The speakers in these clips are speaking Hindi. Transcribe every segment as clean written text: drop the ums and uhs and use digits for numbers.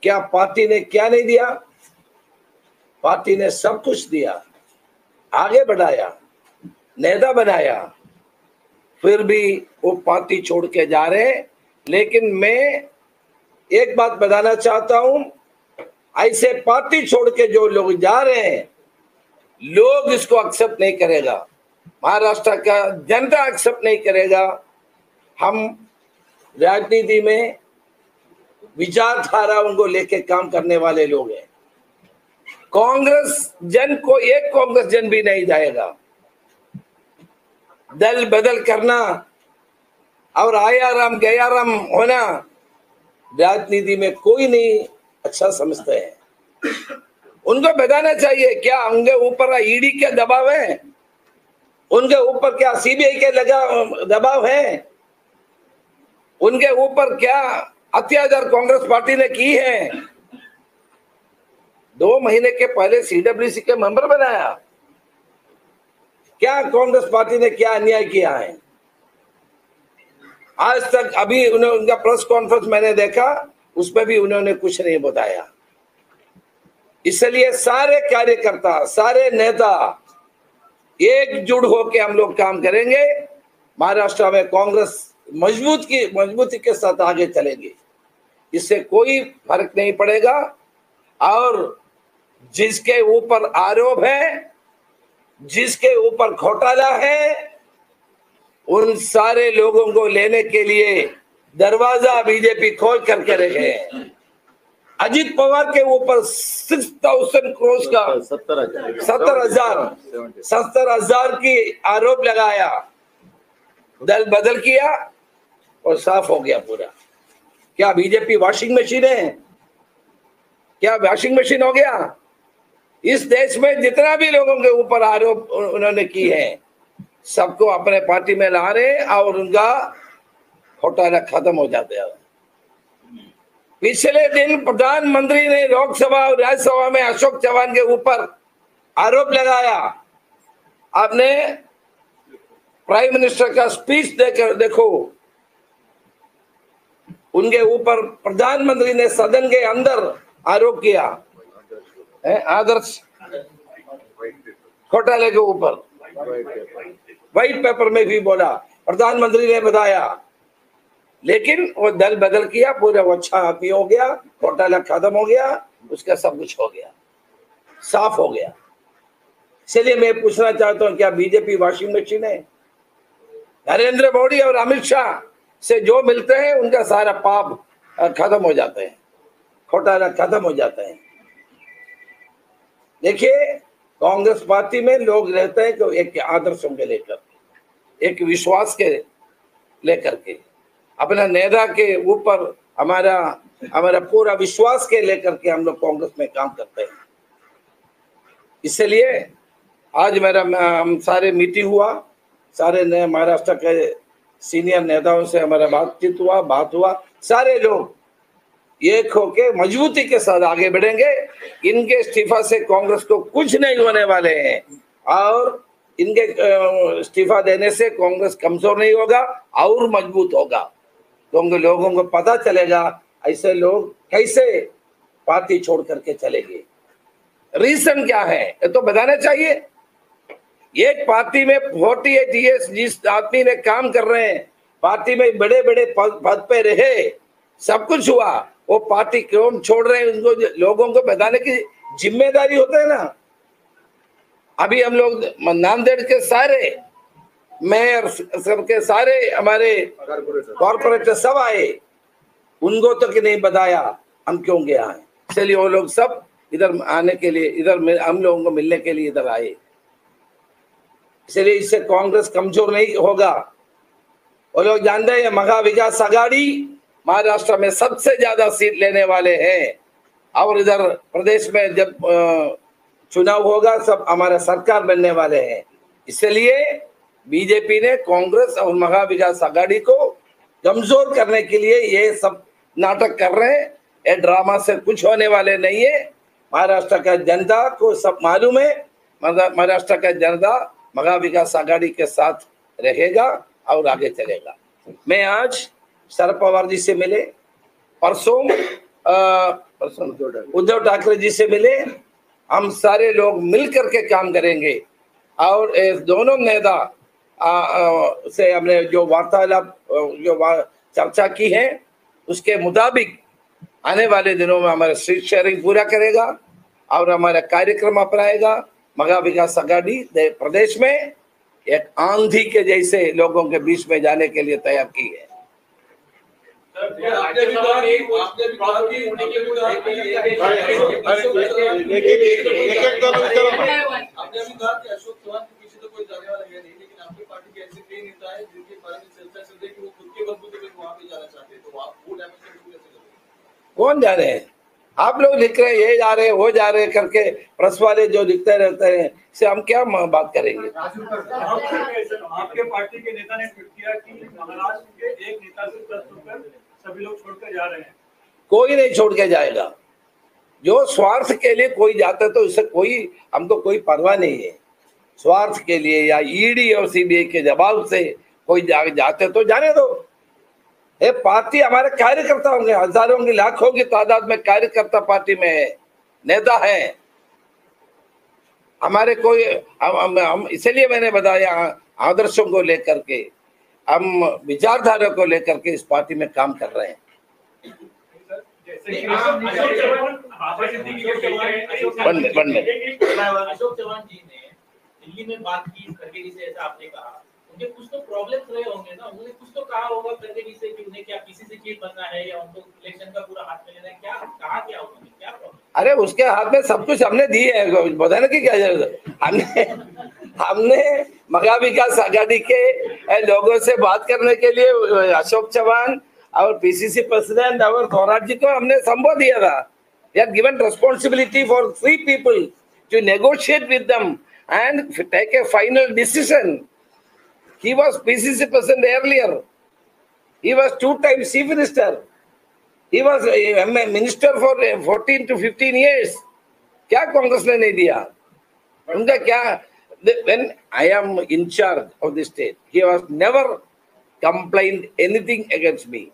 क्या पार्टी ने क्या नहीं दिया? पार्टी ने सब कुछ दिया, आगे बढ़ाया, नेता बनाया, फिर भी वो पार्टी छोड़ के जा रहे हैं। लेकिन मैं एक बात बताना चाहता हूं, ऐसे पार्टी छोड़ के जो लोग जा रहे हैं, लोग इसको एक्सेप्ट नहीं करेगा, महाराष्ट्र का जनता एक्सेप्ट नहीं करेगा। हम राजनीति में विचारधारा उनको लेके काम करने वाले लोग हैं। कांग्रेस जन को एक कांग्रेस जन भी नहीं जाएगा। दल बदल करना और आया राम गया राम होना राजनीति में कोई नहीं अच्छा समझते हैं। उनको बताना चाहिए क्या उनके ऊपर ईडी के दबाव है, उनके ऊपर क्या सीबीआई के दबाव है, उनके ऊपर क्या अत्याचार कांग्रेस पार्टी ने की है। 2 महीने के पहले सीडब्ल्यूसी के मेंबर बनाया, क्या कांग्रेस पार्टी ने क्या अन्याय किया है आज तक? अभी उनका प्रेस कॉन्फ्रेंस मैंने देखा, उसमें भी उन्होंने कुछ नहीं बताया। इसलिए सारे कार्यकर्ता, सारे नेता एकजुट होकर हम लोग काम करेंगे। महाराष्ट्र में कांग्रेस मजबूती के साथ आगे चलेगी, इससे कोई फर्क नहीं पड़ेगा। और जिसके ऊपर आरोप है, जिसके ऊपर घोटाला है, उन सारे लोगों को लेने के लिए दरवाजा बीजेपी खोल करके रखे हैं। अजित पवार के ऊपर 6,000 करोड़ का 70,000 की आरोप लगाया, दल बदल किया और साफ हो गया पूरा। क्या बीजेपी वॉशिंग मशीन है? क्या वॉशिंग मशीन हो गया? इस देश में जितना भी लोगों के ऊपर आरोप उन्होंने की है, सबको अपने पार्टी में ला रहे और उनका घोटाला खत्म हो जाता है। पिछले दिन प्रधानमंत्री ने लोकसभा और राज्यसभा में अशोक चव्हाण के ऊपर आरोप लगाया। आपने प्राइम मिनिस्टर का स्पीच देकर देखो, उनके ऊपर प्रधानमंत्री ने सदन के अंदर आरोप किया आदर्श घोटाले के ऊपर। व्हाइट पेपर में भी बोला, प्रधानमंत्री ने बताया, लेकिन वो दल बदल किया, पूरा अच्छा आदमी हो गया, घोटाला खत्म हो गया, उसका सब कुछ हो गया, साफ हो गया। इसलिए मैं पूछना चाहता हूं, क्या बीजेपी वॉशिंग मशीन है? नरेंद्र मोदी और अमित शाह से जो मिलते हैं उनका सारा पाप खत्म हो जाते हैं, घोटाला खत्म हो जाता है। देखिए, कांग्रेस पार्टी में लोग रहते हैं कि एक आदर्शों के लेकर, एक विश्वास के लेकर के, अपना नेता के ऊपर हमारा पूरा विश्वास के लेकर के हम लोग कांग्रेस में काम करते हैं। इसलिए आज हम सारे मीटिंग हुआ, सारे महाराष्ट्र के सीनियर नेताओं से हमारा बात हुआ। सारे लोग एक होके मजबूती के साथ आगे बढ़ेंगे। इनके इस्तीफा से कांग्रेस को कुछ नहीं होने वाले हैं और इनके इस्तीफा देने से कांग्रेस कमजोर नहीं होगा और मजबूत होगा। क्योंकि लोगों को पता चलेगा ऐसे लोग कैसे पार्टी छोड़ करके चलेंगे, रीजन क्या है ये तो बताना चाहिए। एक पार्टी में 48 ईयर्स जिस आदमी ने काम कर रहे हैं, पार्टी में बड़े बड़े पद पे रहे, सब कुछ हुआ, वो पार्टी क्यों छोड़ रहे हैं, उनको लोगों को बताने की जिम्मेदारी होता है ना। अभी हम लोग नांदेड़ के सारे मेयर सबके सारे हमारे कॉर्पोरेटर सब आए, उनको तो कि नहीं बताया हम क्यों गया है। इसलिए वो लोग सब इधर आने के लिए, इधर हम लोगों को मिलने के लिए इधर आए। इसलिए इससे कांग्रेस कमजोर नहीं होगा। वो लोग जानते हैं महा विकास आघाड़ी महाराष्ट्र में सबसे ज्यादा सीट लेने वाले हैं और इधर प्रदेश में जब चुनाव होगा सब हमारा सरकार बनने वाले हैं। इसलिए बीजेपी ने कांग्रेस और महा विकास आघाड़ी को कमजोर करने के लिए ये सब नाटक कर रहे हैं। ये ड्रामा से कुछ होने वाले नहीं है। महाराष्ट्र का जनता को सब मालूम है, महाराष्ट्र का जनता महा विकास आघाड़ी के साथ रहेगा और आगे चलेगा। मैं आज शरद पवार जी से मिले, परसों उद्धव ठाकरे जी से मिले। हम सारे लोग मिल करके काम करेंगे और दोनों नेता से हमने जो वार्तालाप चर्चा की है उसके मुताबिक आने वाले दिनों में हमारा सीट शेयरिंग पूरा करेगा और हमारा कार्यक्रम अपनाएगा। महा विकास आघाड़ी प्रदेश में एक आंधी के जैसे लोगों के बीच में जाने के लिए तैयार की है। आपने भी कहा कि अशोक चौहान के पीछे तो कोई जाने वाला है नहीं, लेकिन आपकी पार्टी के ऐसे कई नेता है जिनके बारे में चर्चा चल रही है कि वो खुद के बलबूते पे वहां पे जाना चाहते हैं, तो आप वो डैमेज कैसे करोगे? कौन जा रहे हैं? आप लोग लिख रहे हैं ये जा रहे वो जा रहे करके, प्रेस वाले जो लिखते रहते हैं, इससे हम क्या बात करेंगे? आपके पार्टी के नेता ने ट्वीट किया कि महाराष्ट्र के एक नेता से 10 होकर सभी लोग छोड़कर जा रहे हैं। कोई नहीं छोड़ के जाएगा। जो स्वार्थ के लिए कोई जाता तो इससे कोई हमको कोई परवाह नहीं है। स्वार्थ के लिए या ईडी और सीबीआई के दबाव से कोई जाते तो जाने दो। ये पार्टी हमारे कार्यकर्ता होंगे, हजारों की लाखों की तादाद में कार्यकर्ता पार्टी में है, नेता है हमारे। कोई हम इसलिए मैंने बताया आदर्शों को लेकर के, हम विचारधारा को लेकर के इस पार्टी में काम कर रहे हैं। अशोक चौहान जी ने दिल्ली में बात की खड़गेजी से, ऐसा आपने कहा, उनके कुछ तो प्रॉब्लम्स रहे होंगे ना, उन्होंने कुछ तो कहा होगा खड़गेजी से कि उन्हें क्या पीसीसी चीफ बनना है या उनको इलेक्शन का पूरा हाथ में लेना है, क्या कहा, क्या उन्होंने, क्या प्रॉब्लम? अरे उसके हाथ में सब कुछ हमने दी है, बताने की क्या जरूरत है? हमने महा विकास आघाड़ी के लोगों से बात करने के लिए अशोक चौहान और पीसीसी प्रेसिडेंट और थोराट जी को हमने संबोध दिया था। They are given responsibility for 3 people to negotiate with them and take a final decision. He was PCC president earlier. He was 2 times chief minister. He was a minister for 14 to 15 years. क्या कांग्रेस ने नहीं दिया उनका? क्या when I am in charge of the state, he was never complained anything against me.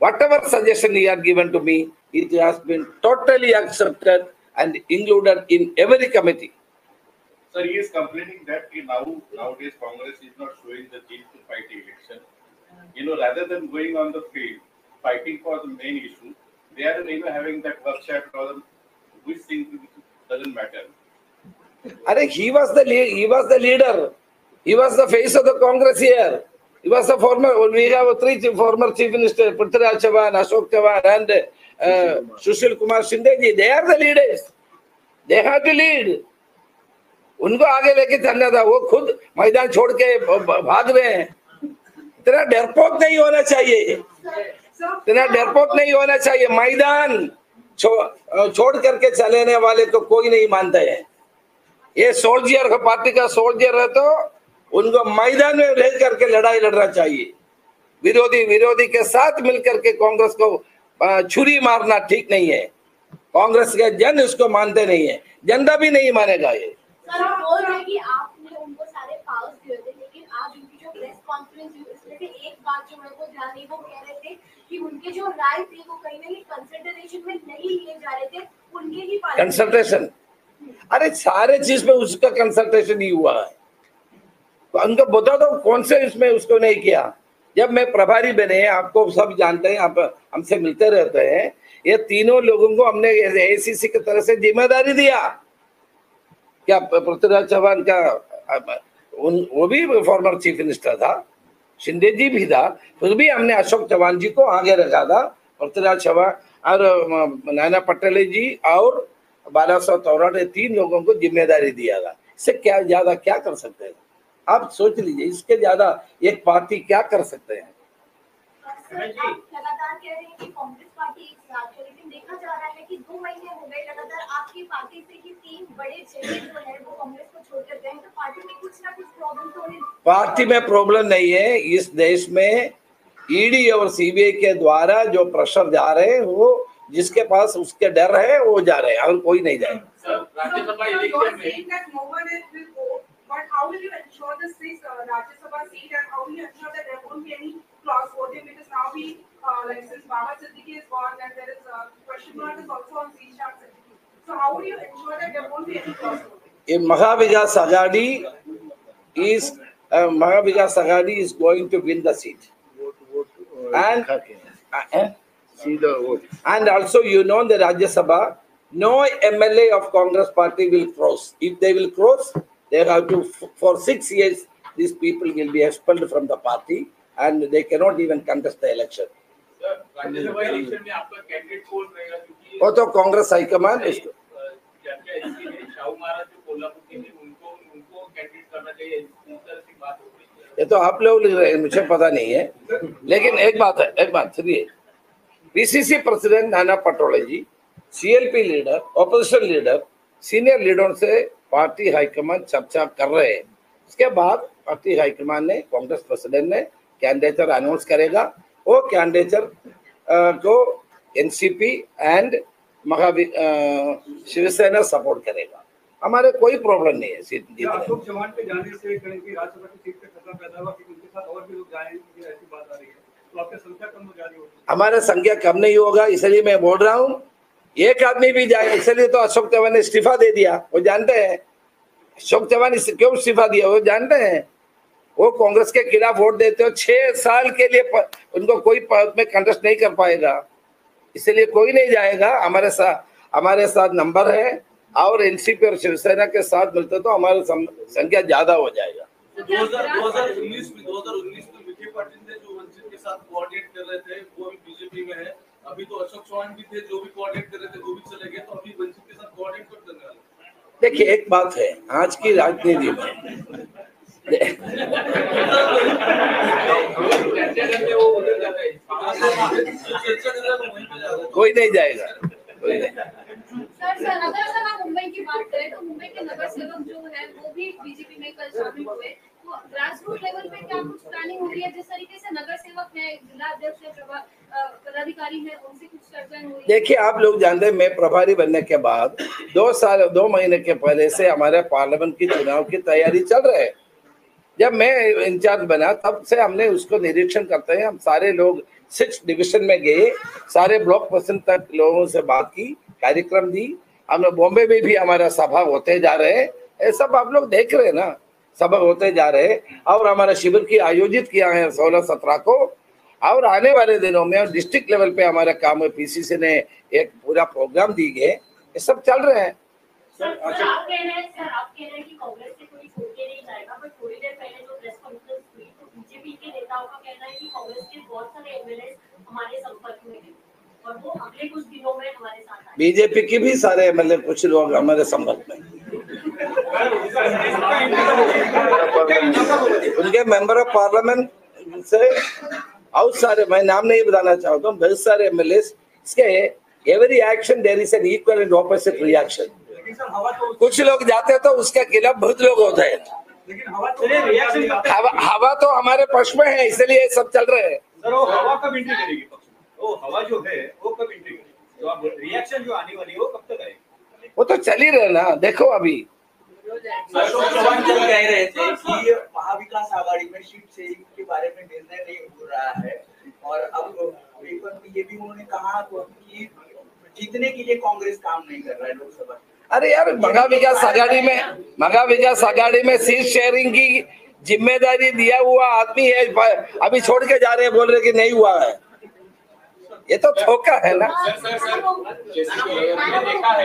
Whatever suggestion he had given to me, it has been totally accepted and included in every committee. Sir, he is complaining that nowadays Congress is not showing the zeal to fight election. Rather than going on the field, fighting for the main issue, they are having that workshop or which thing doesn't matter. He was the leader. He was the face of the Congress here. He was the we have 3 former chief ministers, Prithviraj Chauhan, Ashok Chauhan and Sushil Kumar Shinde ji. They are the leaders. They have to lead. उनको आगे लेके चलना था, वो खुद मैदान छोड़ के भाग रहे हैं। इतना डरपोक नहीं होना चाहिए, इतना डरपोक नहीं होना चाहिए। मैदान छोड़ करके चलने वाले को कोई नहीं मानता है। ये सोल्जर पार्टी का सोल्जर है तो उनको मैदान में रह करके लड़ाई लड़ना चाहिए। विरोधी के साथ मिलकर के कांग्रेस को छुरी मारना ठीक नहीं है। कांग्रेस के जन इसको मानते नहीं है, जनता भी नहीं मानेगा ये। सर, आप बोल रहे हैं कि आपने उनको सारे पावर्स दिए थे, लेकिन आज उनकी जो प्रेस कॉन्फ्रेंस हुई उसमें से एक बात जो मेरे को ध्यान नहीं, वो कह रहे थे कि उनके जो राय थे वो कहीं ना कहीं कंसिडरेशन में नहीं लिए जा रहे थे, उनके ही कंसल्टेशन। अरे सारे चीज में उसका कंसल्टेशन ही हुआ है, तो उनको बता दो कौन से इसमें उसको नहीं किया। जब मैं प्रभारी बने, आपको सब जानते हैं, आप हमसे मिलते रहते हैं, ये तीनों लोगों को हमने एसीसी की तरफ से जिम्मेदारी दिया। क्या पृथ्वीराज चौहान का वो भी फॉर्मर चीफ मिनिस्टर था, शिंदे जी भी था, फिर भी हमने अशोक चौहान जी को आगे रखा था। पृथ्वीराज चौहान और नाना पटेल जी और बालासाहेब थोराट, 3 लोगों को जिम्मेदारी दिया था। इससे क्या ज्यादा क्या कर सकते हैं? आप सोच लीजिए, इसके ज्यादा एक पार्टी क्या कर सकते हैं? लगातार कह रहे हैं कि कांग्रेस पार्टी एक साथ है, लेकिन देखा जा रहा है कि 2 महीने हो गए लगातार आपकी पार्टी से कि 3 बड़े चेहरे जो है वो कांग्रेस को छोड़कर गए, तो पार्टी में कुछ ना कुछ प्रॉब्लम तो है। पार्टी में प्रॉब्लम नहीं है। इस देश में ईडी और सीबीआई के द्वारा जो प्रेशर जा रहे हैं, वो जिसके पास उसके डर है वो जा रहे हैं, और कोई नहीं जाएगा। राज्यसभा इलेक्शन में but how will you ensure the 6 Rajya Sabha seat and how will you ensure that there won't be any cross voting, because now we like since Baba Siddiqui is gone, and there is a question mark is also on Zishan Siddiqui. So how would you ensure that there won't be any crossover? In Mahavikas Aghadi is going to win the seat. And and also, you know, the Rajya Sabha, no MLA of Congress party will cross. If they will cross, they have to, for 6 years, these people will be expelled from the party and they cannot even contest the election. Rajya Sabha election में आपका कैंडिडेट कौन रहेगा, क्योंकि वो तो कांग्रेस हाईकमान इसको शाहू महाराज जो कोल्हापुर के थे उनको कैंडिडेट करना चाहिए, इस तरह की बात हो रही है। ये तो आप लोग लिख रहे हैं, मुझे पता नहीं है, लेकिन एक बात सुनिए, PCC president Nana Patole ji, CLP leader, opposition leader, senior लीडरों से पार्टी हाईकमान चर्चा कर रहे हैं। उसके बाद पार्टी हाईकमान ने, कांग्रेस प्रेसिडेंट ने कैंडिडेटर अनाउंस करेगा। वो कैंडिडेटर को एनसीपी एंड शिवसेना सपोर्ट करेगा। हमारे कोई प्रॉब्लम नहीं है सीट जीतने। अशोक चव्हाण के जाने से कहीं राज्यसभा की सीट पे खतरा पैदा हुआ कि उनके साथ और भी लोग जाएंगे, ऐसी बात आ रही है, तो आपकी संख्या कम हो जा रही होगी। हमारा संख्या कम नहीं होगा, इसलिए मैं बोल रहा हूँ एक आदमी भी जाए, इसलिए तो अशोक चव्हाण ने इस्तीफा दे दिया। वो जानते हैं अशोक चव्हाण क्यों इस्तीफा दिया, वो जानते हैं। वो कांग्रेस के खिलाफ वोट देते हो, 6 साल के लिए उनको कोई पद में कंटेस्ट नहीं कर पाएगा, इसलिए कोई नहीं जाएगा। हमारे साथ नंबर है और एनसीपी और शिवसेना के साथ मिलते तो हमारी संख्या ज्यादा हो जाएगा। 2019 में विखे पाटिल थे जो वंचित के साथ कोऑर्डिनेट कर रहे थे, वो भी बीजेपी में है। अभी तो अशोक चव्हाण भी थे जो भी कोऑर्डिनेट कर रहे थे, वो भी चले गए, तो अभी वंचित के साथ कोऑर्डिनेट कौन करने वाला? देखिए, एक बात है आज की राजनीति में कोई नहीं जाएगा, कोई नहीं। सर अगर हम मुंबई की बात करें तो मुंबई के नगर सेवक जो है वो भी बीजेपी में कल शामिल हुए। तो ग्रास रूट लेवल पे क्या कुछ प्लानिंग हो रही है? जिस तरीके से नगर सेवक है, जिला अध्यक्ष है, पदाधिकारी है, उनसे कुछ चर्चा हो रही है? देखिए, आप लोग जानते हैं मैं प्रभारी बनने के बाद 2 महीने के पहले से हमारे पार्लियामेंट की चुनाव की तैयारी चल रही है। जब मैं इंचार्ज बना तब से हमने उसको निरीक्षण करते हैं। हम सारे लोग 6 डिवीजन में गए, सारे ब्लॉक प्रेसिडेंट तक लोगों से बात की, कार्यक्रम दी। हम बॉम्बे में भी हमारा सभा होते जा रहे हैं, ये सब आप लोग देख रहे हैं ना, सभा होते जा रहे हैं। और हमारा शिविर की आयोजित किया है 16-17 को, और आने वाले दिनों में डिस्ट्रिक्ट लेवल पे हमारा काम है। पीसीसी ने एक पूरा प्रोग्राम दी गए, ये सब चल रहे हैं। सर आप कह रहे हैं कि कांग्रेस से कोई छोड़ के नहीं जाएगा, पर थोड़ी देर पहले जो प्रेस कॉन्फ्रेंस हुई तो बीजेपी के नेताओं का कहना है कि कांग्रेस के बहुत सारे एमएलए हमारे संपर्क में हैं और वो अगले कुछ दिनों में हमारे साथ आएंगे। बीजेपी की भी सारे एमएलए कुछ लोग हमारे संपर्क में, उनके मेंबर ऑफ पार्लियामेंट से और सारे, मैं नाम नहीं बताना चाहता हूँ, बहुत सारे एमएलए इसके every action there is an equal and opposite reaction. कुछ लोग जाते तो उसके खिलाफ बहुत लोग होते हैं, लेकिन हवा तो हमारे पक्ष में है, इसलिए सब चल रहे हैं। सर वो हवा कब एंट्री करेगी पक्ष में? वो हवा जो है वो कब एंट्री करेगी? जो आप रिएक्शन जो आने वाली है वो कब तक आएगी? वो तो चल ही रहे ना, देखो अभी अशोक चव्हाण जो कह रहे थे कि महाविकास आघाड़ी में सीट शेयरिंग के बारे में निर्णय नहीं हो रहा है, और अब पेपर में ये भी उन्होंने कहा कि जीतने के लिए कांग्रेस काम नहीं कर रहा है लोकसभा। अरे यार, महाविकास आघाड़ी में सीट शेयरिंग की जिम्मेदारी दिया हुआ आदमी है, अभी छोड़ के जा रहे हैं, बोल रहे कि नहीं हुआ है। ये तो धोखा है ना।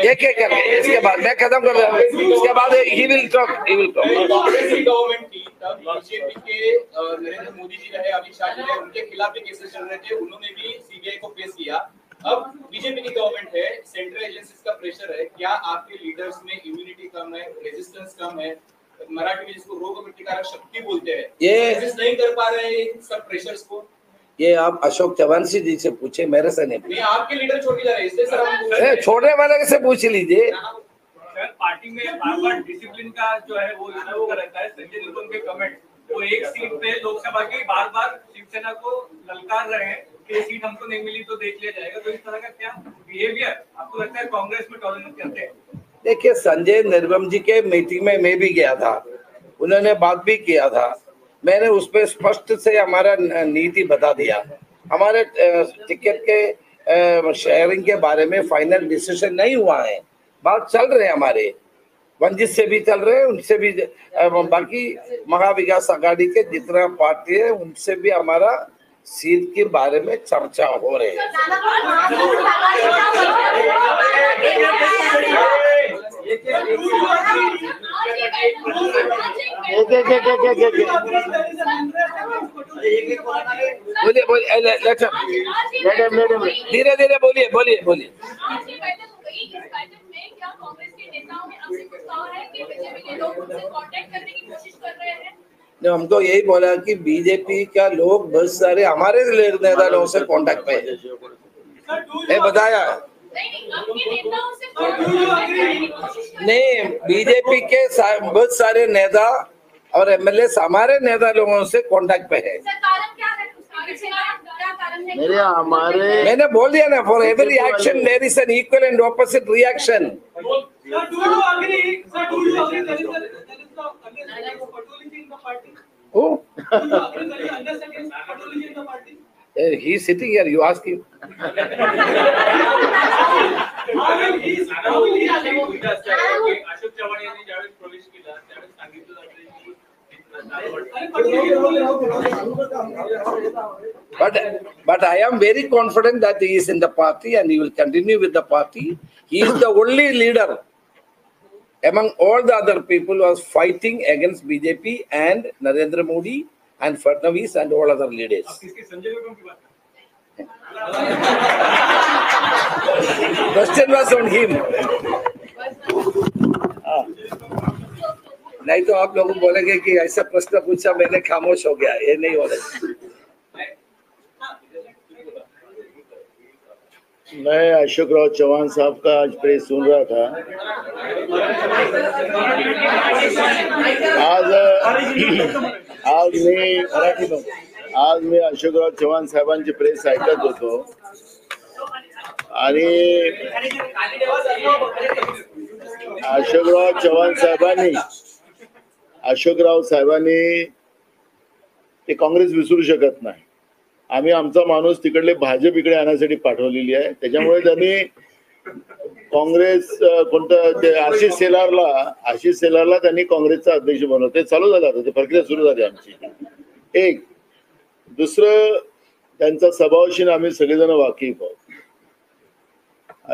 एक करके इसके बाद मैं खत्म कर रहा हूँ, इसके बाद ही विल टॉक। कांग्रेस की गवर्नमेंट थी तब बीजेपी के नरेंद्र मोदी जी रहे, अमित शाह जी रहे, उनके खिलाफ भी केसेस चल रहे थे, उन्होंने भी सीबीआई को फेस किया। अब बीजेपी की गवर्नमेंट है, सेंट्रल एजेंसीज का प्रेशर है, क्या आपके लीडर्स में इम्यूनिटी कम है, रेजिस्टेंस कम है, मराठी में जिसको रोग प्रतिकारक शक्ति बोलते हैं, ये नहीं कर पा रहे हैं सब प्रेशर्स को? ये आप अशोक चव्हाण जी से पूछे, मेरे से नहीं। आपके लीडर छोड़ के जा रहे हैं, इसलिए सर छोड़ने वाले से पूछ लीजिए। पार्टी में बार-बार डिसिप्लिन का जो है वो रहता है। संजय निरुपम के कमेंट, वो एक सीट पे लोकसभा की बार-बार शिवसेना को ललकार रहे हैं कि सीट हमको नहीं मिली तो देख लिया जाएगा, तो इस तरह का क्या बिहेवियर आपको लगता है कांग्रेस में टॉलरेट करते हैं? देखिए, संजय निरुपम जी के मीटिंग में मैं भी गया था, उन्होंने बात भी किया था, मैंने उस पर स्पष्ट से हमारा नीति बता दिया। हमारे टिकट के शेयरिंग के बारे में फाइनल डिसीजन नहीं हुआ है, बात चल रहे हैं हमारे वंचित से भी चल रहे हैं, उनसे भी बाकी महाविकास आघाड़ी के जितना पार्टी है उनसे भी हमारा सीट के बारे में चर्चा हो रही है। धीरे धीरे बोलिए बोलिए बोलिए। हम तो यही बोला कि बीजेपी का लोग बहुत सारे हमारे नेताओं से कांटेक्ट पे है, बताया नहीं। बीजेपी के बहुत सारे नेता और एमएलए हमारे नेता लोगों से कांटेक्ट पे है। मेरे हमारे मैंने बोल दिया ना, for every action there is an equal and opposite reaction. Who? He is sitting here. You ask him. Ashok Chavan यांनी ज्यावेळेस प्रवेश केला त्यावेळेस सांगितलं जातं But I am very confident that he is in the party and he will continue with the party. He is the only leader among all the other people who was fighting against BJP and Narendra Modi and Fadnavis and all other leaders. Question was on him. नहीं तो आप लोग बोलेंगे कि ऐसा प्रश्न पूछा मैंने खामोश हो गया, ये नहीं हो रहा। मैं अशोक राव चौहान साहब का आज प्रेस सुन रहा था। आज मी अशोकराव चव्हाण साहेबांची प्रेस ऐकत होतो आणि अशोकराव साहेबांनी ते काँग्रेस विसरू शकत नाही। आम्ही आमचा माणूस तिकडले भाजप इकडे आणण्यासाठी पाठवलेली आहे, त्याच्यामुळे त्यांनी काँग्रेस कोणतं ते आशिष सेलारला त्यांनी काँग्रेसचा अध्यक्ष बनवलं, ते चालू झालं आता, ते प्रक्रिया सुरू झाली आमची। एक दुसरं त्यांचा स्वभावाशी आम्ही सगळेजण वाकिफ आहोत।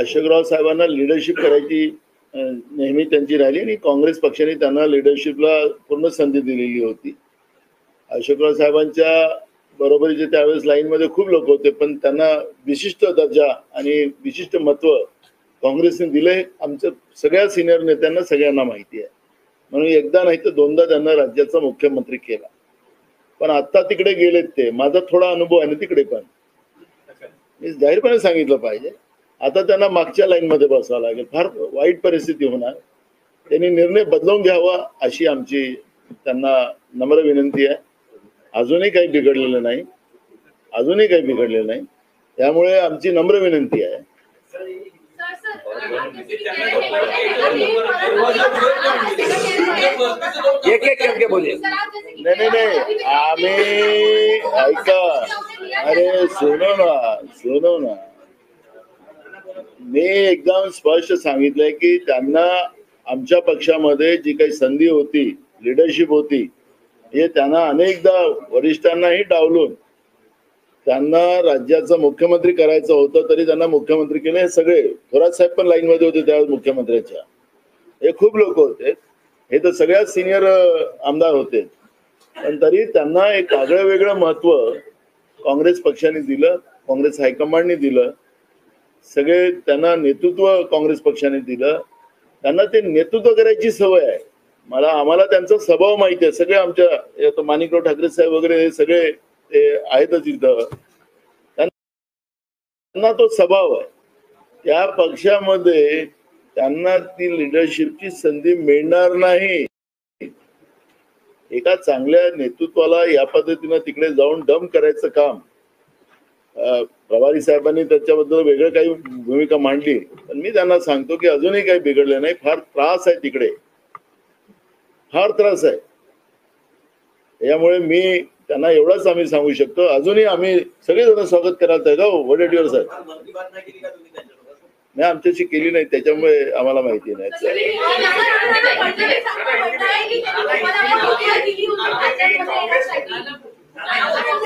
अशोकराव साहेबांना लिडरशिप करायची नेहमी त्यांची राहिली आणि काँग्रेस पक्षाने त्यांना लिडरशिपला पूर्ण संधी दिलेली होती। अशोकराव साहेबांच्या बरोबरीचे त्यावेळेस लाईन मध्ये खूप लोक होते, पण त्यांना विशिष्ट दर्जा आणि विशिष्ट महत्व काँग्रेसने दिले। आमच्या सगळ्या सिनियर नेत्यांना सगळ्यांना माहिती आहे, म्हणून एकदा नाही तर दोनदा त्यांना राज्याचा मुख्यमंत्री केला। पण आता तिकडे गेलेत ते, माझा थोडा अनुभव आहे ना तिकडे, पण मी जाहीरपणे सांगितलं पाहिजे आता त्यांना मागच्या लाईन मध्ये बसावं लागेल, फार वाईट परिस्थिती होणार। त्यांनी निर्णय बदलून घ्यावा अशी आमची त्यांना नम्र विनंती आहे। अजूनही काही बिघडलेलं नाही, त्यामुळे आमची नम्र विनंती आहे। एक एक करके बोलिए। नहीं आम्ही ऐका, अरे सुनो ना मी एकदम स्पष्ट सांगितलंय की त्यांना आमच्या पक्षामध्ये जी काही संधी होती, लिडरशिप होती, हे त्यांना अनेकदा वरिष्ठांनाही डावलून त्यांना राज्याचा मुख्यमंत्री करायचं होतं, तरी त्यांना मुख्यमंत्री केले। सगळे थोरात साहेब पण लाईन मध्ये होते त्यावेळेस मुख्यमंत्र्याच्या, हे खूप लोक होते, हे तर सगळ्यात सिनियर आमदार होते, पण तरी त्यांना एक आगळं वेगळं महत्व काँग्रेस पक्षाने दिलं, काँग्रेस हायकमांडने दिलं, सगळे त्यांना नेतृत्व काँग्रेस पक्षाने दिलं। त्यांना ते नेतृत्व करायची सवय आहे। आम्हाला त्यांचा स्वभाव माहिती आहे, सगळे आमच्या माणिकराव ठाकरे साहेब वगैरे सगळे ते आहेतच इथं, त्यांना तो स्वभाव आहे। त्या पक्षामध्ये त्यांना ती लिडरशिपची संधी मिळणार नाही। एका चांगल्या नेतृत्वाला या पद्धतीने तिकडे जाऊन डम करायचं काम, प्रभारी साहेबांनी त्याच्याबद्दल वेगळं काही भूमिका मांडली, पण मी त्यांना सांगतो की अजूनही काही बिघडलं नाही, फार त्रास आहे तिकडे, फार त्रास आहे। यामुळे मी त्यांना एवढंच आम्ही सांगू शकतो. अजूनही आम्ही सगळेजण स्वागत करायला तयार आहोत. What it your sir? नाही, आमच्याशी केली नाही, त्याच्यामुळे आम्हाला माहिती नाही.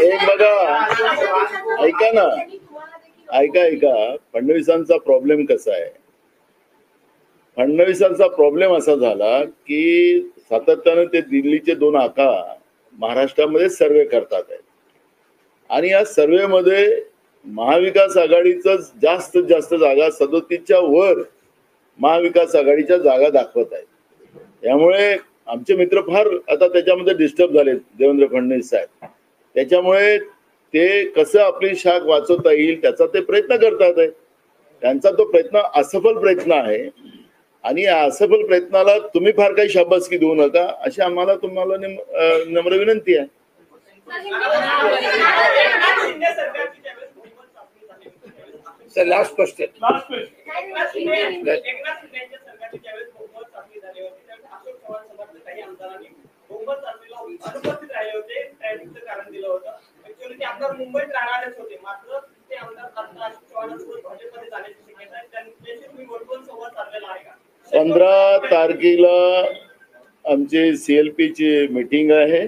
एक बघा, ऐका ना, ऐका फडणवीसांचा प्रॉब्लेम कसा आहे. फडणवीसांचा प्रॉब्लेम असा झाला की सातत्याने ते दिल्लीचे 2 आका महाराष्ट्रामध्ये सर्वे करतात आहेत आणि या सर्वेमध्ये महाविकास आघाडीचं जास्तीत जास्त जागा 37च्या वर महाविकास आघाडीच्या जागा दाखवत आहेत. त्यामुळे आमचे मित्र फार आता त्याच्यामध्ये डिस्टर्ब झाले, देवेंद्र फडणवीस साहेब. त्याच्यामुळे ते कसं आपली शाख वाचवता येईल त्याचा ते प्रयत्न करतात आहे. त्यांचा तो प्रयत्न असफल प्रयत्न आहे आणि या असफल प्रयत्नाला तुम्ही फार काही शाबासकी देऊ नका अशी आम्हाला तुम्हाला नम्र विनंती आहे. Sir last question. मुंबईत राहणारच होते, मात्र ते आमदार भाजपमध्ये जाण्याची शक्यता आहे. त्यांच्याशी तुम्ही वर्तुळ संवाद साधलेला आहे का? 15 तारखेला आमची CLP ची मीटिंग आहे.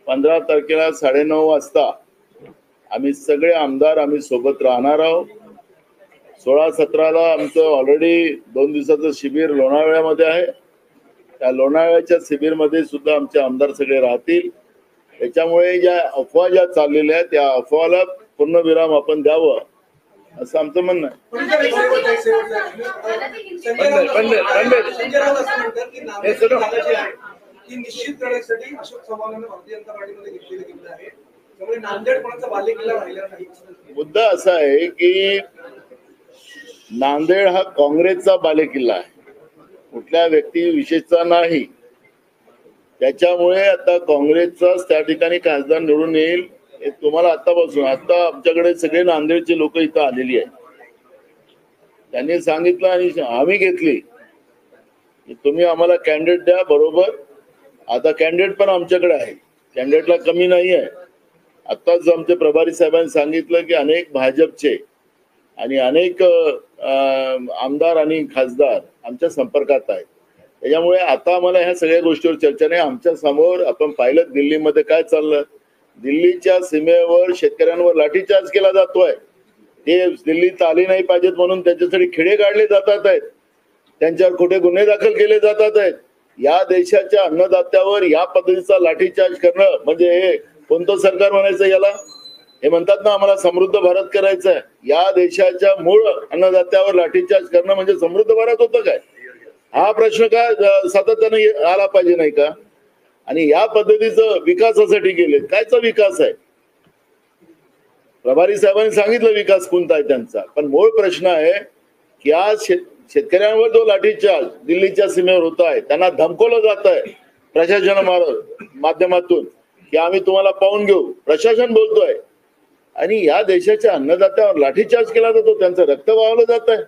15 तारखेला 9:30 वाजता आम्ही सगळे आमदार आम्ही सोबत राहणार आहोत. 16-17ला आमचं ऑलरेडी 2 दिवसाचं शिबिर लोणावळ्यामध्ये आहे. त्या लोणावळ्याच्या शिबिरमध्ये सुद्धा आमचे आमदार सगळे राहतील. त्याच्यामुळे ज्या अफवा ज्या चाललेल्या आहेत त्या अफवाला पूर्णविराम आपण द्यावं असं आमचं म्हणणं आहे. निश्चित करण्यासाठी अशोक चव्हाणांना भारतीय जनता पार्टीमध्ये घेतलेले गेले आहे. त्यामुळे नांदेड कोणाचा बालेकिल्ला राहिला नाही. मुद्दा असा आहे की नांदेड हा काँग्रेसचा बालेकिल्ला आहे, कुठल्या व्यक्ती विशेषचा नाही. त्याच्यामुळे आता काँग्रेसचाच त्या ठिकाणी खासदार निवडून येईल हे तुम्हाला आतापासून. आता आमच्याकडे सगळे नांदेडचे लोक इथं आलेली आहेत. त्यांनी सांगितलं आणि आम्ही घेतली की तुम्ही आम्हाला कॅन्डिडेट द्या. बरोबर, आता कॅन्डिडेट पण आमच्याकडे आहे, कॅन्डिडेटला कमी नाही आहे. आताच आमचे प्रभारी साहेबांनी सांगितलं की अनेक भाजपचे आणि अनेक आमदार आणि खासदार आमच्या संपर्कात आहेत. त्याच्यामुळे आता आम्हाला ह्या सगळ्या गोष्टीवर चर्चा नाही. आमच्या समोर आपण पाहिलं दिल्लीमध्ये काय चाललं. दिल्लीच्या सीमेवर शेतकऱ्यांवर लाठीचार्ज केला जातोय. ते दिल्लीत आले नाही पाहिजेत म्हणून त्याच्यासाठी खेडे काढले जातात आहेत, त्यांच्यावर खोटे गुन्हे दाखल केले जातात आहेत. या देशाच्या अन्नदात्यावर या पद्धतीचा लाठीचार्ज करणं म्हणजे हे कोणतं सरकार म्हणायचं याला? हे म्हणतात ना आम्हाला समृद्ध भारत करायचं आहे. या देशाच्या मूळ अन्नदात्यावर लाठीचार्ज करणं म्हणजे समृद्ध भारत होतं काय? हा प्रश्न का सातत्याने आला पाहिजे नाही का? आणि या पद्धतीचं विकासासाठी गेले. कायचा विकास आहे? प्रभारी साहेबांनी सांगितलं विकास कोणता आहे त्यांचा, पण मूळ प्रश्न आहे की आज शेतकऱ्यांवर जो लाठीचार्ज दिल्लीच्या सीमेवर होत आहे, त्यांना धमकवलं जात आहे प्रशासन माध्यमातून की आम्ही तुम्हाला पाहून घेऊ. प्रशासन बोलतोय आणि या देशाच्या अन्नदात्यावर लाठीचार्ज केला जातो, त्यांचं रक्त वाहवलं जात आहे.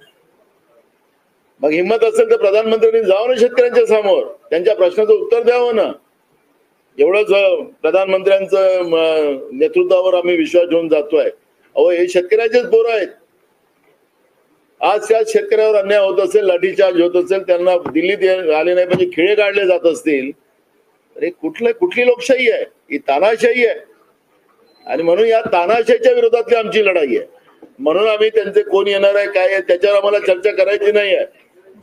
मग हिंमत असेल तर प्रधानमंत्र्यांनी जावं ना शेतकऱ्यांच्या समोर, त्यांच्या प्रश्नाचं उत्तर द्यावं ना. एवढंच प्रधानमंत्र्यांचं नेतृत्वावर आम्ही विश्वास ठेवून जातोय. अहो हे शेतकऱ्याचेच पोरं आहेत. आज त्या शेतकऱ्यावर अन्याय होत असेल, लाठीचार्ज होत असेल, त्यांना दिल्लीत आले नाही म्हणजे खेळे काढले जात असतील, तर कुठली लोकशाही आहे? ही तानाशाही आहे. आणि म्हणून या तानाशाहीच्या विरोधातली आमची लढाई आहे. म्हणून आम्ही त्यांचे कोण येणार आहे काय आहे त्याच्यावर आम्हाला चर्चा करायची नाही आहे.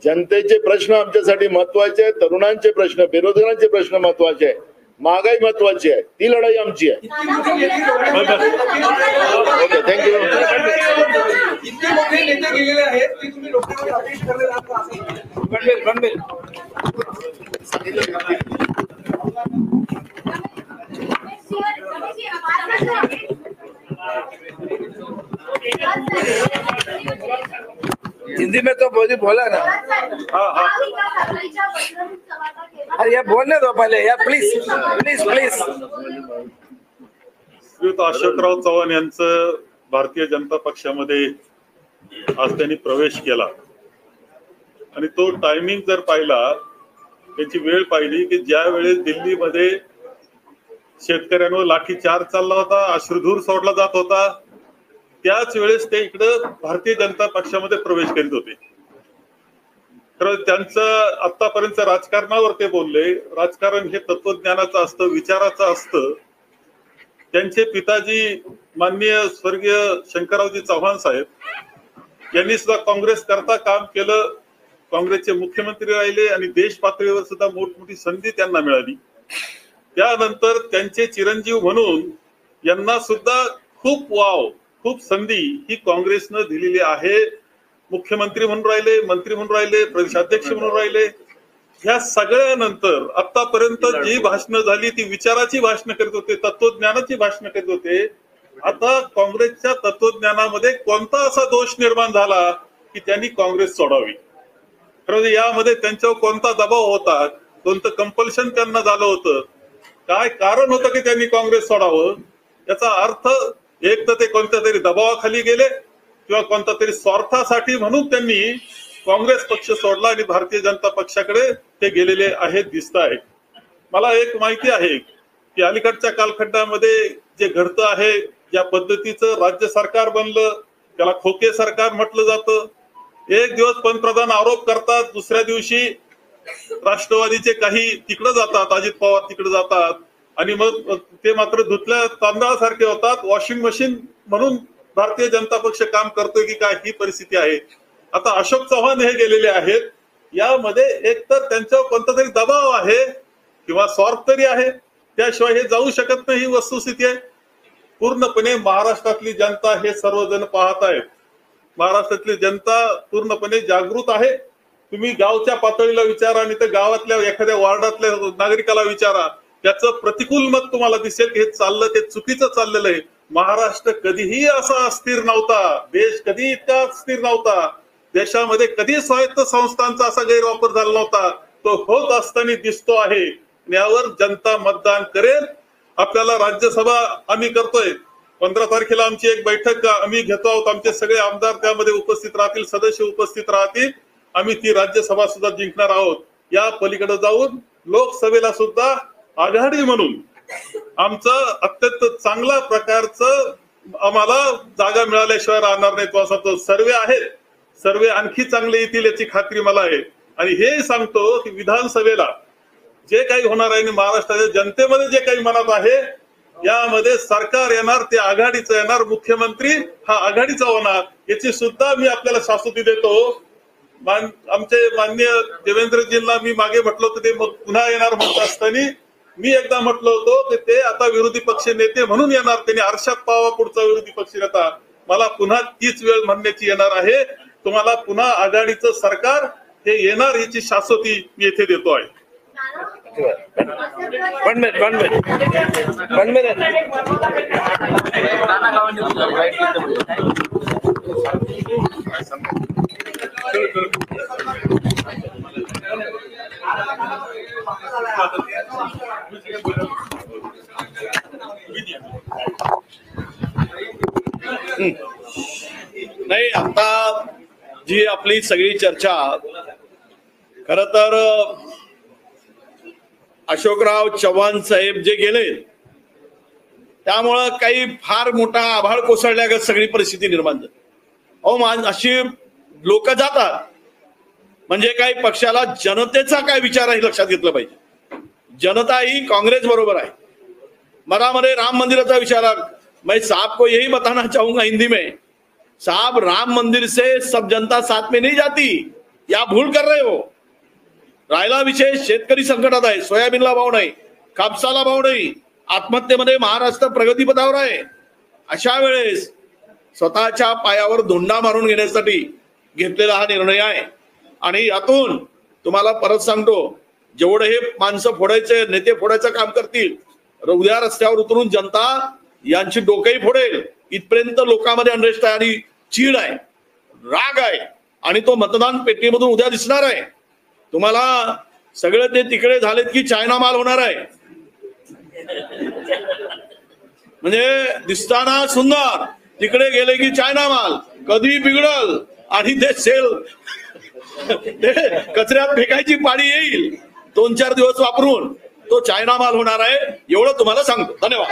जनतेचे प्रश्न आमच्यासाठी महत्वाचे आहेत, तरुणांचे प्रश्न, बेरोजगारांचे प्रश्न महत्वाचे आहे, महागाई महत्वाची आहे, ती लढाई आमची आहे. Okay, thank you. इतके मोठे नेते गेलेले आहेत की तुम्ही लोकांवर अपेक्षा करले जात हिंदी में तो मोदी बोला ना. हाँ. अरे यार बोलने दो पहले यार, प्लीज प्लीज प्लीज. श्रीयुत अशोकराव चव्हाण यांचं भारतीय जनता पक्षामध्ये आज त्यांनी प्रवेश केला आणि तो टायमिंग जर पाहिला, त्याची वेळ पाहिली की ज्या वेळेस दिल्लीमध्ये शेतकऱ्यांवर लाठीचार्ज चालला होता, अश्रुधूर सोडला जात होता, त्याच वेळेस ते इकडं भारतीय जनता पक्षामध्ये प्रवेश करीत होते. तर त्यांचं आतापर्यंत राजकारणावर ते बोलले. राजकारण हे तत्वज्ञानाचं असतं, विचाराचं असतं. त्यांचे पिताजी माननीय स्वर्गीय शंकररावजी चव्हाण साहेब यांनी सुद्धा काँग्रेस करता काम केलं, काँग्रेसचे मुख्यमंत्री राहिले आणि देश पातळीवर सुद्धा मोठमोठी संधी त्यांना मिळाली. त्यानंतर त्यांचे चिरंजीव म्हणून यांना सुद्धा खूप संधी ही काँग्रेसनं दिलेली आहे. मुख्यमंत्री म्हणून राहिले, मंत्री म्हणून राहिले, प्रदेशाध्यक्ष म्हणून राहिले. ह्या सगळ्यानंतर आतापर्यंत जी भाषणं झाली ती विचाराची भाषणं करीत होते, तत्वज्ञानाची भाषणं करीत होते. आता काँग्रेसच्या तत्वज्ञानामध्ये कोणता असा दोष निर्माण झाला की त्यांनी काँग्रेस सोडावी? खरं यामध्ये त्यांच्यावर कोणता दबाव होता, कोणतं कंपल्शन त्यांना झालं होतं, काय कारण होतं की त्यांनी काँग्रेस सोडावं? याचा अर्थ एक तर ते कोणत्या तरी दबावाखाली गेले किंवा कोणत्या तरी स्वार्थासाठी म्हणून त्यांनी काँग्रेस पक्ष सोडला आणि भारतीय जनता पक्षाकडे ते गेलेले आहेत दिसत आहे. मला एक माहिती आहे की अलीकडच्या कालखंडामध्ये जे घडतं आहे, ज्या पद्धतीचं राज्य सरकार बनलं त्याला खोके सरकार म्हटलं जातं. एक दिवस पंतप्रधान आरोप करतात, दुसऱ्या दिवशी राष्ट्रवादीचे काही तिकडे जातात, अजित पवार तिकडे जातात आणि मग ते मात्र धुतल्या तांदळासारखे होतात. वॉशिंग मशीन म्हणून भारतीय जनता पक्ष काम करतोय की काय, ही परिस्थिती आहे. आता अशोक चव्हाण हे गेलेले आहेत. यामध्ये एकतर त्यांच्यावर कोणता तरी दबाव आहे किंवा स्वार्थ तरी आहे, त्याशिवाय हे जाऊ शकत नाही, ही वस्तुस्थिती आहे. पूर्णपणे महाराष्ट्रातली जनता हे सर्वजण पाहत आहेत. महाराष्ट्रातली जनता पूर्णपणे जागृत आहे. तुम्ही गावच्या पातळीला विचारा आणि तर गावातल्या एखाद्या वार्डातल्या नागरिकाला विचारा, त्याचं प्रतिकूल मत तुम्हाला दिसेल की हे चाललं ते चुकीचं चाललेलं आहे. महाराष्ट्र कधीही असा अस्थिर नव्हता, देश कधी इतका अस्थिर नव्हता, देशामध्ये कधी स्वायत्त संस्थांचा असा गैरवापर झाला नव्हता. तो होत असताना दिसतो आहे. यावर जनता मतदान करेल. आपल्याला राज्यसभा आम्ही करतोय, 15 तारखेला आमची एक बैठक आम्ही घेतो आहोत. आमचे सगळे आमदार त्यामध्ये उपस्थित राहतील, सदस्य उपस्थित राहतील. आम्ही ती राज्यसभा सुद्धा जिंकणार आहोत. या पलीकडे जाऊन लोकसभेला सुद्धा आघाडी म्हणून आमचं अत्यंत चांगल्या प्रकारचं आम्हाला जागा मिळाल्याशिवाय राहणार नाही. तो असा तो सर्वे आहे, सर्वे आणखी चांगले येतील याची खात्री मला आहे. आणि हे सांगतो की विधानसभेला जे काही होणार आहे, महाराष्ट्राच्या जनतेमध्ये जे काही मनात आहे, यामध्ये सरकार येणार, ते आघाडीचं येणार, मुख्यमंत्री हा आघाडीचा होणार, याची सुद्धा मी आपल्याला शाश्वती देतो. आमचे माननीय देवेंद्रजींना मी मागे म्हटलं होतं ते मग पुन्हा येणार म्हणत असताना मी एकदा म्हटलं होतं की ते आता विरोधी पक्ष नेते म्हणून येणार, त्यांनी आरशात पाहावा पुढचा विरोधी पक्ष नेता. मला पुन्हा तीच वेळ म्हणण्याची येणार आहे. तुम्हाला पुन्हा आघाडीचं सरकार हे येणार याची शाश्वती मी येथे देतो आहे. One minute. नाही, आता जी आपली सगळी चर्चा खरं तर अशोकराव चव्हाण साहेब जे गेले त्यामुळं काही फार मोठा आभाळ कोसळल्यागत सगळी परिस्थिती निर्माण झाली. अशी लोक जातात म्हणजे काही पक्षाला जनतेचा काय विचार आहे लक्षात घेतलं पाहिजे. जनता ही काँग्रेस बरोबर आहे. मरामध्ये राम मंदिराचा विचार, मैं साहब को यही बताना चाहूंगा हिंदी में, साहब राम मंदिर से सब जनता साथ में नहीं जाती, या भूल कर रहे हो. राहिला विषय शेतकरी संकटात आहे, सोयाबीनला भाव नाही, कापसाला भाव नाही, आत्महत्येमध्ये महाराष्ट्र प्रगतीपथावर आहे. अशा वेळेस स्वतःच्या पायावर धोंडा मारून घेण्यासाठी घेतलेला हा निर्णय आहे. आणि यातून तुम्हाला परत सांगतो, जेवढे हे माणसं फोडायचे, नेते फोडायचं काम करतील, उद्या रस्त्यावर उतरून जनता यांची डोकेही फोडेल. इथपर्यंत लोकांमध्ये अनरेस्ट आहे आणि चीड आहे, राग आहे, आणि तो मतदान पेटीमधून उद्या दिसणार आहे. तुम्हाला सगळे ते तिकडे झालेत की चायना माल होणार आहे. म्हणजे दिसताना सुंदर, तिकडे गेले की चायना माल, कधी बिघडल आणि ते सेल ते कचऱ्यात फेकायची पाळी येईल 2-4 दिवस वापरून. तो चायना माल होणार आहे, एवढं तुम्हाला सांगतो. धन्यवाद.